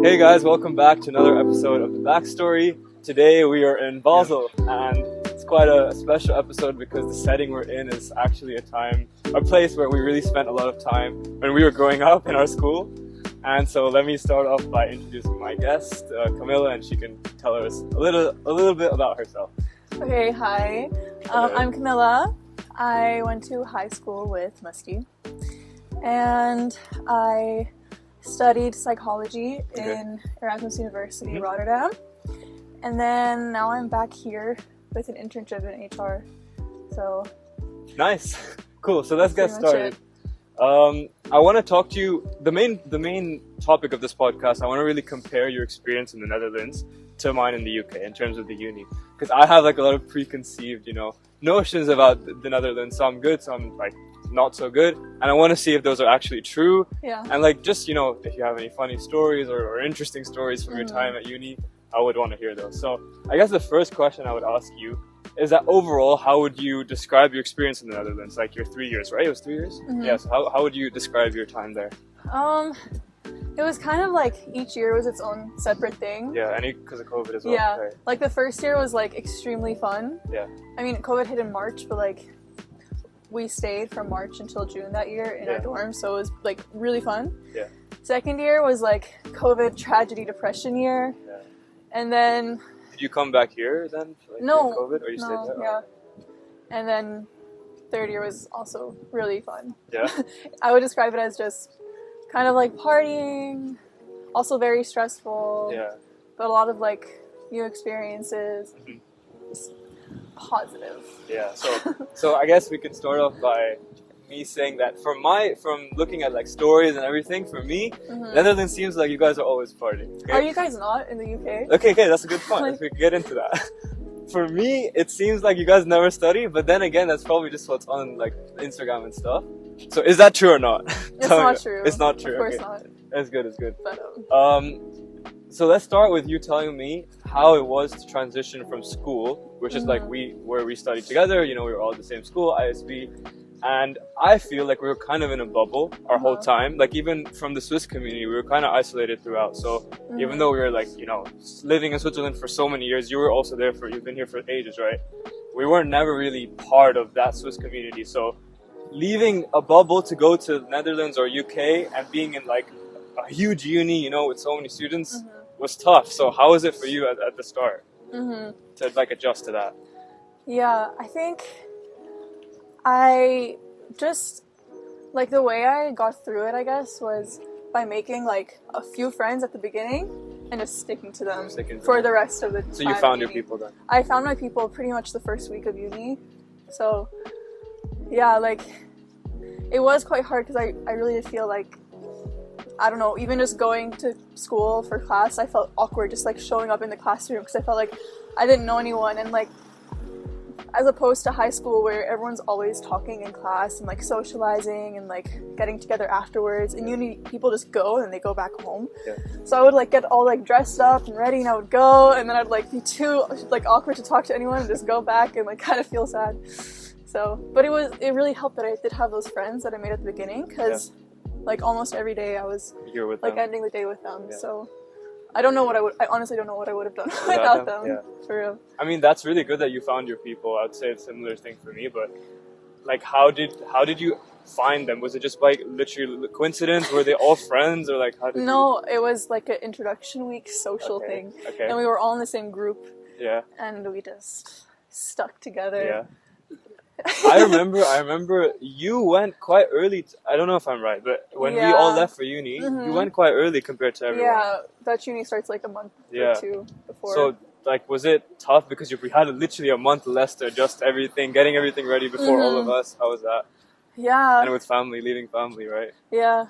Hey guys, welcome back to another episode of The Backstory. Today we are in Basel, and it's quite a special episode because the setting we're in is actually a place where we really spent a lot of time when we were growing up in our school. And so let me start off by introducing my guest, Camilla, and she can tell us a little bit about herself. Okay, hi. I'm Camilla. I went to high school with Musty, and I studied psychology in Erasmus University, Rotterdam. And then now I'm back here with an internship in HR. So nice. Cool. So let's get started. I want to talk to you. The main topic of this podcast, I want to really compare your experience in the Netherlands to mine in the UK in terms of the uni, because I have like a lot of preconceived, notions about the Netherlands. Some good, some like not so good, and I want to see if those are actually true. Yeah. And like just if you have any funny stories or interesting stories from your time at uni, I would want to hear those. So I guess the first question I would ask you is that overall, how would you describe your experience in the Netherlands? Like your 3 years, right? It was 3 years? Mm-hmm. Yeah, so how would you describe your time there? It was kind of like each year was its own separate thing. Yeah, and because of COVID as well. Yeah, right. like the first year was like extremely fun. Yeah. I mean, COVID hit in March, but like we stayed from March until June that year in our dorm, so it was like really fun. Yeah. Second year was like COVID tragedy depression year. Yeah. And then... Did you come back here then? For, no. COVID, or you stayed there? Yeah. And then third year was also really fun. Yeah. I would describe it as just kind of like partying, also very stressful. Yeah. But a lot of like new experiences. Just positive. Yeah. So I guess we could start off by me saying that from looking at like stories and everything, for me, Netherlands seems like you guys are always partying. Okay? Are you guys not in the UK? Okay, that's a good point. We can get into that. For me, it seems like you guys never study, but then again, that's probably just what's on like Instagram and stuff. So is that true or not? It's not true. It's not true. Of course okay. not. It's good. It's good. But, so let's start with you telling me how it was to transition from school, which is like where we studied together. We were all at the same school, ISB. And I feel like we were kind of in a bubble our whole time. Like even from the Swiss community, we were kind of isolated throughout. So even though we were like, living in Switzerland for so many years, you were also there you've been here for ages, right? We were never really part of that Swiss community. So leaving a bubble to go to Netherlands or UK and being in like a huge uni, with so many students was tough. So how was it for you at the start to like adjust to that? Yeah, I think I just, like, the way I got through it, I guess, was by making, like, a few friends at the beginning and just sticking to them for the rest of the time. So you found your people then? I found my people pretty much the first week of uni. So, yeah, like, it was quite hard because I really did feel like, I don't know, even just going to school for class, I felt awkward just, like, showing up in the classroom because I felt like I didn't know anyone, and, like, as opposed to high school where everyone's always talking in class and like socializing and like getting together afterwards. In uni, people just go and they go back home. Yeah. So I would like get all like dressed up and ready and I would go, and then I'd like be too like awkward to talk to anyone and just go back and like kind of feel sad. So, but it really helped that I did have those friends that I made at the beginning, because like almost every day I was here with like ending the day with them. Yeah. So I honestly don't know what I would have done without them. Yeah. For real. I mean, that's really good that you found your people. I'd say it's a similar thing for me, but like, how did you find them? Was it just like literally coincidence? Were they all friends, or like how did No, it was like an introduction week social thing. Okay. And we were all in the same group. Yeah. And we just stuck together. Yeah. I remember you went quite early. I don't know if I'm right, but when we all left for uni, you went quite early compared to everyone. Yeah, Dutch uni starts like a month or two before. So, like, was it tough because we had literally a month less to adjust everything, getting everything ready before all of us? How was that? Yeah. And with family, leaving family, right? Yeah.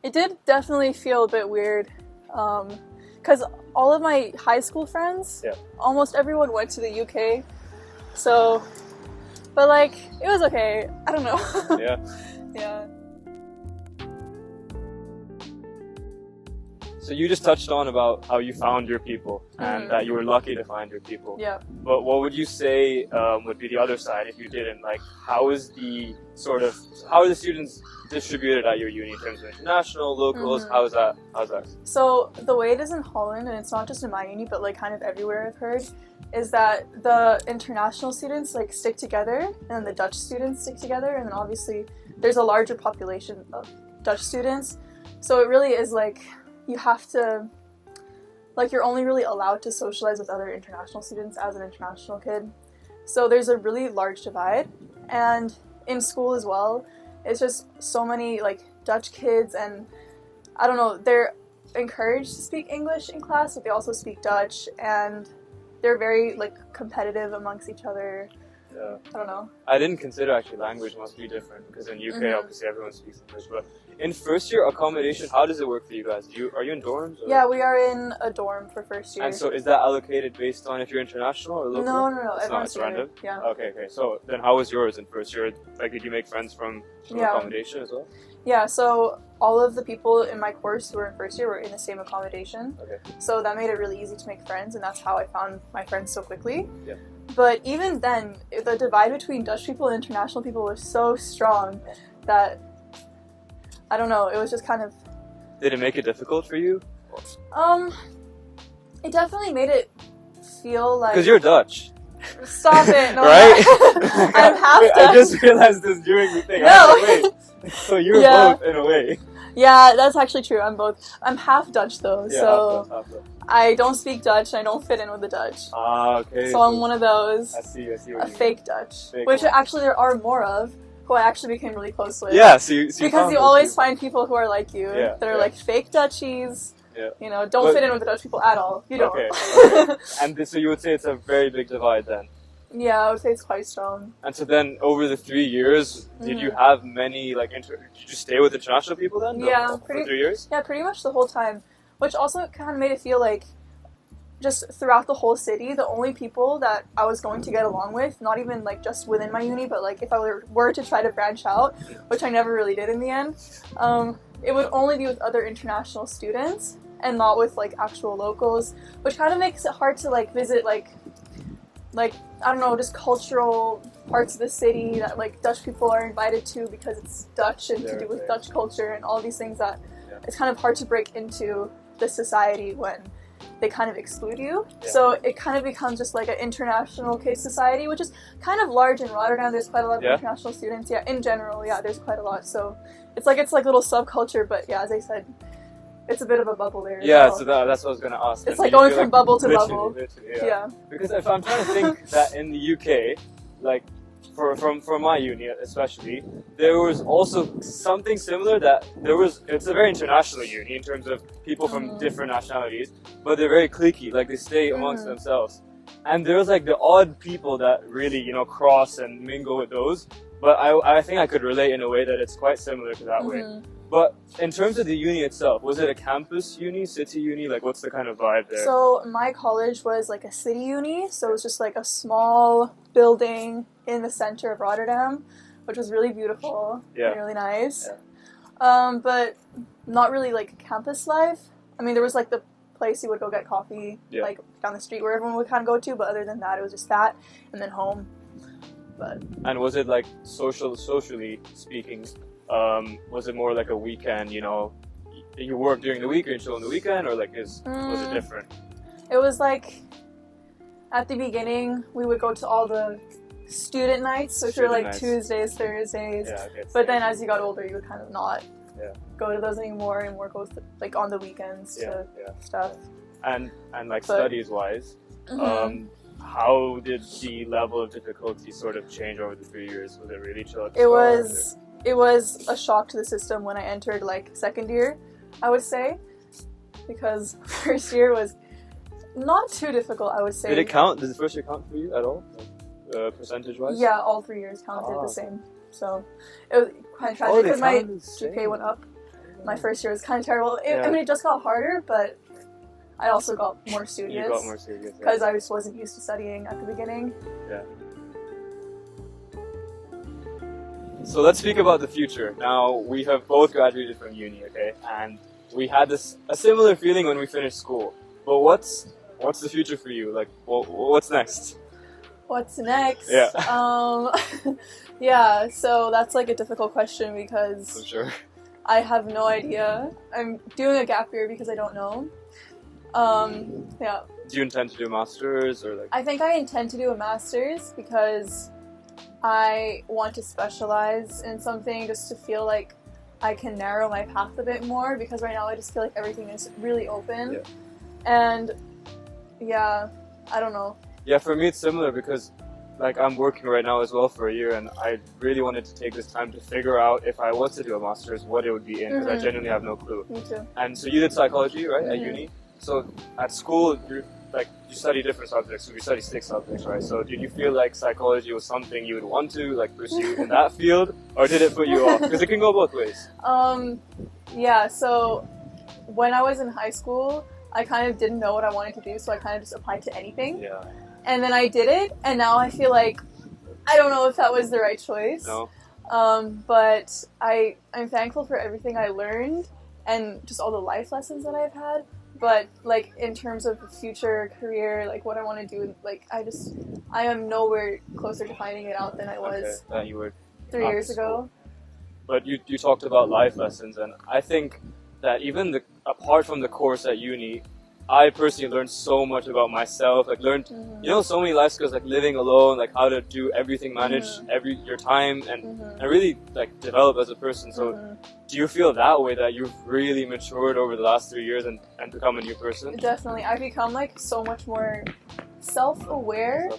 It did definitely feel a bit weird. Because all of my high school friends, almost everyone went to the UK. So... But, like, it was okay. I don't know. Yeah. So you just touched on about how you found your people and that you were lucky to find your people. Yeah. But what would you say would be the other side if you didn't? Like, how are the students distributed at your uni in terms of international, locals? How's that? So the way it is in Holland, and it's not just in my uni, but like kind of everywhere I've heard, is that the international students like stick together, and the Dutch students stick together, and then obviously there's a larger population of Dutch students. So it really is like you have to, like, you're only really allowed to socialize with other international students as an international kid. So there's a really large divide, and in school as well, it's just so many like Dutch kids, and I don't know, they're encouraged to speak English in class, but they also speak Dutch, and they're very like competitive amongst each other. Yeah. I don't know. I didn't consider actually language must be different because in UK obviously everyone speaks English. But in first year accommodation, how does it work for you guys? Are you in dorms? Or? Yeah, we are in a dorm for first year. And so is that allocated based on if you're international or local? No. It's random. Yeah. Okay. So then how was yours in first year? Like, did you make friends from accommodation as well? Yeah. So all of the people in my course who were in first year were in the same accommodation. Okay. So that made it really easy to make friends, and that's how I found my friends so quickly. Yeah. But even then, the divide between Dutch people and international people was so strong that, I don't know, it was just kind of... Did it make it difficult for you? It definitely made it feel like... Because you're Dutch. Stop it, no. Right? I'm half Wait, Dutch. I just realized this during the thing. No. Wait, so you're both in a way. Yeah, that's actually true. I'm half Dutch though, Yeah, so half Dutch. I don't speak Dutch. I don't fit in with the Dutch. Ah, okay. So I'm one of those. I see what you a mean. fake Dutch, Fake which one. actually there are more of, who I actually became really close with. Yeah, so you because you always find people who are like you, that are yeah. like fake Dutchies. Yeah. You know, don't fit in with the Dutch people at all. You don't. Okay. And so you would say it's a very big divide then? Yeah, I would say it's quite strong. And so then over the 3 years, did you have many, like, did you stay with international people then? Yeah. For 3 years? Yeah, pretty much the whole time. Which also kind of made it feel like, just throughout the whole city, the only people that I was going to get along with, not even like just within my uni, but like if I were to try to branch out, which I never really did in the end, it would only be with other international students and not with like actual locals, which kind of makes it hard to like visit like I don't know, just cultural parts of the city that like Dutch people are invited to because it's Dutch and to do with Dutch culture and all these things that it's kind of hard to break into the society when they kind of exclude you. Yeah. So it kind of becomes just like an international case society, which is kind of large in Rotterdam. There's quite a lot of international students. Yeah, in general, there's quite a lot. So it's like little subculture, but yeah, as I said, it's a bit of a bubble there. Yeah, well. So that's what I was going to ask. It's like going from bubble to bubble. Literally, yeah. Because if I'm trying to think that in the UK, like from my uni especially, there was also something similar that it's a very international uni in terms of people from different nationalities, but they're very cliquey, like they stay amongst themselves. And there's like the odd people that really, cross and mingle with those. But I think I could relate in a way that it's quite similar to that way. But in terms of the uni itself, was it a campus uni, city uni? Like, what's the kind of vibe there? So my college was like a city uni, so it was just like a small building in the center of Rotterdam, which was really beautiful, really nice. Yeah. But not really like campus life. I mean, there was like the place you would go get coffee, like down the street where everyone would kind of go to, but other than that, it was just that, and then home. And was it like socially speaking? Was it more like a weekend? You work during the week or you chill on the weekend, or like was it different? It was like at the beginning we would go to all the student nights, which were like Tuesdays, Thursdays. Yeah, okay, but then as you got older, you would kind of not go to those anymore, and more go like on the weekends to stuff. And like studies wise. How did the level of difficulty sort of change over the 3 years? Was it really chill? It was a shock to the system when I entered like second year, I would say, because first year was not too difficult, I would say. Did it count? Did the first year count for you at all, percentage wise? Yeah, all 3 years counted the same. So it was kind of tragic because my GPA went up. My first year was kind of terrible. I mean, it just got harder, but I also got more studious. You got more studious. Because I just wasn't used to studying at the beginning. Yeah. So let's speak about the future. Now, we have both graduated from uni, okay? And we had a similar feeling when we finished school. But what's the future for you? Like, what's next? What's next? Yeah. Yeah, so that's like a difficult question because I'm sure. I have no idea. I'm doing a gap year because I don't know. Yeah. Do you intend to do a master's or like? I think I intend to do a master's because I want to specialize in something just to feel like I can narrow my path a bit more, because right now I just feel like everything is really open. Yeah. And yeah, I don't know. Yeah, for me it's similar because like I'm working right now as well for a year, and I really wanted to take this time to figure out if I was to do a master's, what it would be in, because I genuinely have no clue. Me too. And so you did psychology, right, at uni? So at school, you study different subjects, so we study 6 subjects, right? So did you feel like psychology was something you would want to like pursue in that field, or did it put you off? Because it can go both ways. Yeah, so when I was in high school, I kind of didn't know what I wanted to do, so I kind of just applied to anything. Yeah. And then I did it, and now I feel like I don't know if that was the right choice. No. But I'm thankful for everything I learned and just all the life lessons that I've had. But like in terms of future career, like what I want to do, like I am nowhere closer to finding it out than I was that you were 3 years ago. But you talked about life lessons, and I think that even apart from the course at uni, I personally learned so much about myself. Like learned, so many life skills, like living alone, like how to do everything, manage your time, and really like develop as a person. So, do you feel that way, that you've really matured over the last 3 years and become a new person? Definitely, I've become like so much more self-aware.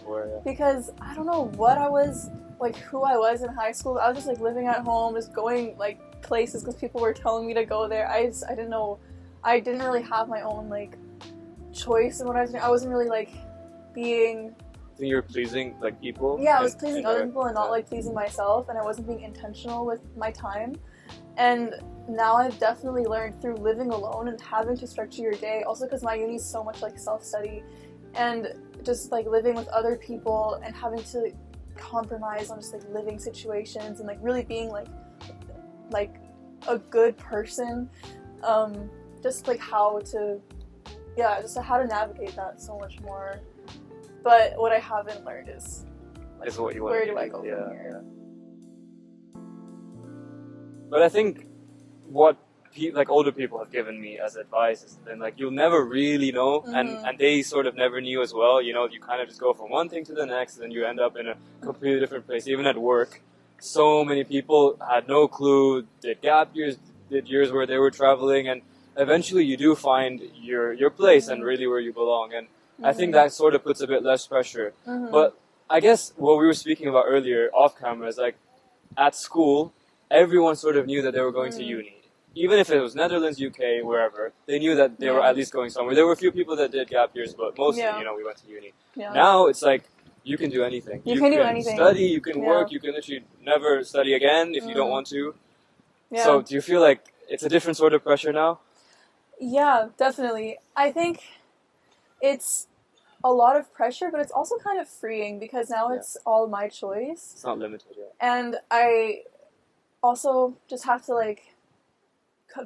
Because I don't know what I was like, who I was in high school. I was just like living at home, just going like places because people were telling me to go there. I didn't know. I didn't really have my own like choice in what I was doing. I wasn't really like being. I think you were pleasing like people. Yeah, I was pleasing other people and not like pleasing myself, and I wasn't being intentional with my time. And now I've definitely learned through living alone and having to structure your day. Also, because my uni is so much like self-study, and just like living with other people and having to compromise on just like living situations and like really being like a good person. Just like how to navigate that so much more. But what I haven't learned is what you want. Where do I go from here? Yeah. But I think what older people have given me as advice is then like you'll never really know, and they sort of never knew as well. You kind of just go from one thing to the next, and then you end up in a completely different place. Even at work, so many people had no clue, did gap years, did years where they were traveling, and eventually you do find your place and really where you belong. And I think that sort of puts a bit less pressure. But I guess what we were speaking about earlier off camera is like at school, everyone sort of knew that they were going to uni. Even if it was Netherlands, UK, wherever, they knew that they were at least going somewhere. There were a few people that did gap years, but mostly, we went to uni. Yeah. Now it's like you can do anything. You can do anything. Study, you can work, you can literally never study again if you don't want to. Yeah. So do you feel like it's a different sort of pressure now? Yeah, definitely. I think it's a lot of pressure, but it's also kind of freeing because now it's all my choice. It's not limited yet. And I also just have to like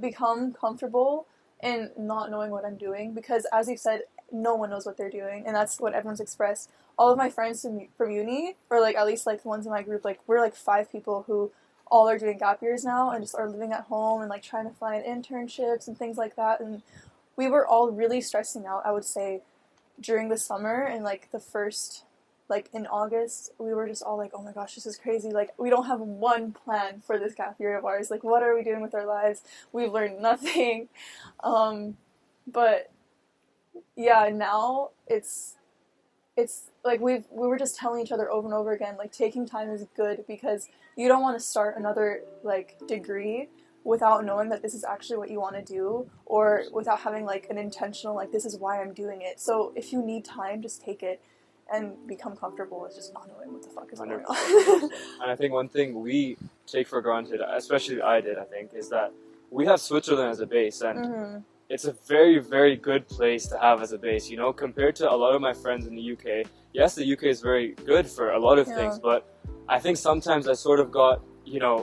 become comfortable in not knowing what I'm doing, because as you've said, no one knows what they're doing, and that's what everyone's expressed. All of my friends from uni, or like at least like the ones in my group, like we're like 5 people who all are doing gap years now and just are living at home and like trying to find internships and things like that. And we were all really stressing out, I would say, during the summer, and like the first, like in August, we were just all like, oh my gosh, this is crazy. Like we don't have one plan for this gap year of ours. Like what are we doing with our lives? We've learned nothing. But yeah, now it's like we were just telling each other over and over again, like taking time is good, because you don't want to start another like degree without knowing that this is actually what you want to do, or without having like an intentional, like this is why I'm doing it. So if you need time, just take it and become comfortable with just not knowing what the fuck is going on. And I think one thing we take for granted, especially I did, I think, is that we have Switzerland as a base, and it's a very, very good place to have as a base, compared to a lot of my friends in the UK. Yes, the UK is very good for a lot of things, but I think sometimes I sort of got,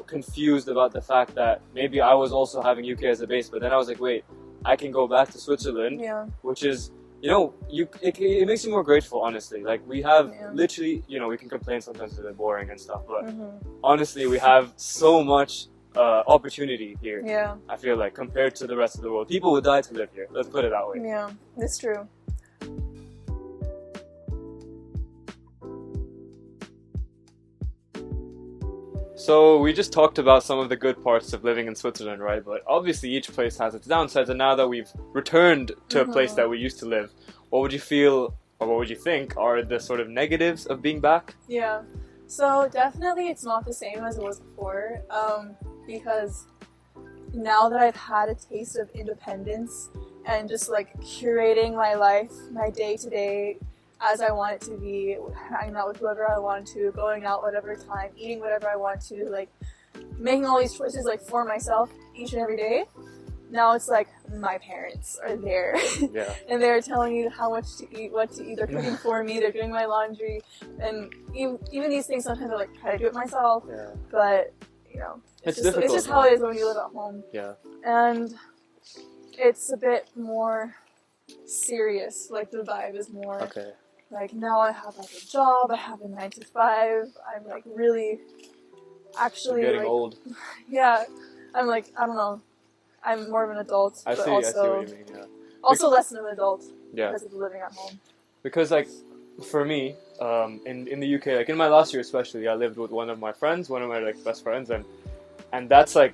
confused about the fact that maybe I was also having UK as a base, but then I was like, wait, I can go back to Switzerland, Yeah. which is, you know, it makes you more grateful, honestly. Like, we have Yeah. literally, you know, we can complain sometimes that they're boring and stuff, but Mhm. honestly, we have so much opportunity here. Yeah. I feel like, compared to the rest of the world. People would die to live here. Let's put it that way. Yeah. It's true. So we just talked about some of the good parts of living in Switzerland, right? But obviously each place has its downsides, and now that we've returned to a place that we used to live, what would you feel, or what would you think are the sort of negatives of being back? Yeah. So definitely it's not the same as it was before, because now that I've had a taste of independence and just like curating my life, my day to day as I want it to be, hanging out with whoever I want to, going out whatever time, eating whatever I want to, like making all these choices like for myself each and every day. Now it's like my parents are there Yeah. and they're telling me how much to eat, what to eat, they're cooking for me, they're doing my laundry, and even these things sometimes I like try to do it myself, Yeah. but you know, It's difficult. It's just how it is when you live at home. Yeah. And it's a bit more serious, like the vibe is more Okay. like now I have like a job, I have a 9 to 5, I'm like really actually You're getting like, old. yeah, I'm like, I don't know, I'm more of an adult, I but see also, what you mean, yeah. also less than an adult Yeah. because of living at home. Because, like, for me, in the UK, like in my last year especially, I lived with one of my friends, one of my like best friends, and that's like,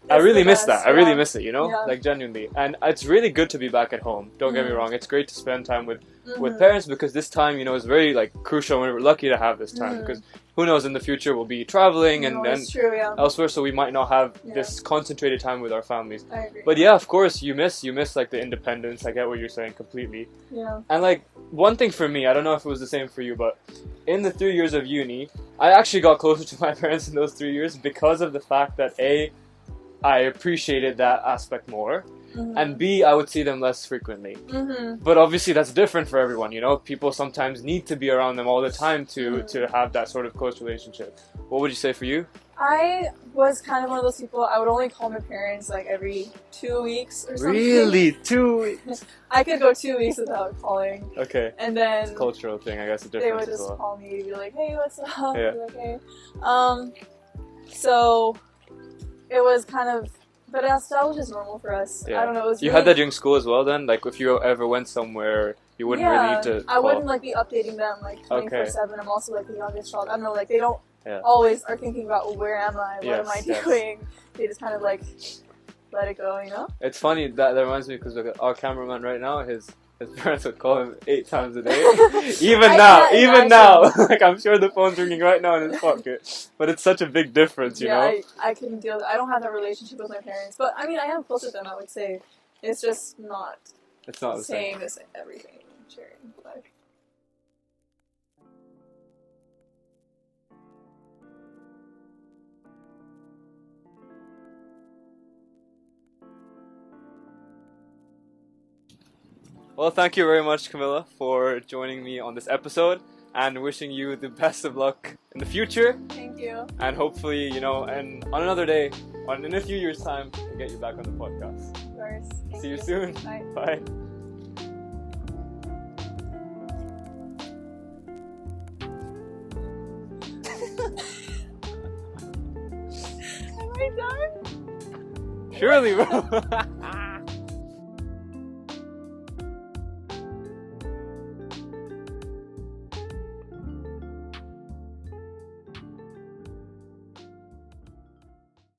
I It's really the miss best, that. I really yeah. miss it, you know, Yeah. like genuinely. And it's really good to be back at home. Don't get me Mhm. wrong. It's great to spend time with Mhm. parents, because this time, you know, is very like crucial, and we're lucky to have this time, Mhm. because who knows, in the future we'll be traveling and No, then it's true, yeah. elsewhere, so we might not have Yeah. this concentrated time with our families. I agree. But yeah, of course, you miss like the independence. I get what you're saying completely. Yeah. And like, one thing for me, I don't know if it was the same for you, but in the 3 years of uni, I actually got closer to my parents in those 3 years because of the fact that I appreciated that aspect more, Mhm. and B, I would see them less frequently. Mhm. But obviously that's different for everyone, you know? People sometimes need to be around them all the time to have that sort of close relationship. What would you say for you? I was kind of one of those people, I would only call my parents like every 2 weeks or something. Really? 2 weeks? I could go 2 weeks without calling. Okay. And then It's a cultural thing, I guess, a they difference would as just well. call me, be like, hey, what's up? Yeah. Be like, hey. So it was kind of, but that was just normal for us. Yeah. I don't know. It was You really, had that during school as well then? Like, if you ever went somewhere, you wouldn't really need to I call? wouldn't like be updating them like 24/7. I'm also like the youngest child. I don't know, like they don't always are thinking about where am I, what am I Yes. doing. They just kind of like let it go, you know? It's funny, that reminds me, because our cameraman right now, his parents would call him 8 times a day. Even I now, can't even imagine. now. Like, I'm sure the phone's ringing right now in his pocket. But it's such a big difference, you know? I couldn't deal with it. I don't have that relationship with my parents. But I mean, I am close with them, I would say. It's just not It's not the same as everything sharing. But Well, thank you very much, Camilla, for joining me on this episode, and wishing you the best of luck in the future. thank you. And hopefully, you know, and on another day, in a few years' time, we'll get you back on the podcast. Of course. Thank See you soon. Bye. Bye. Am I done? Surely, bro.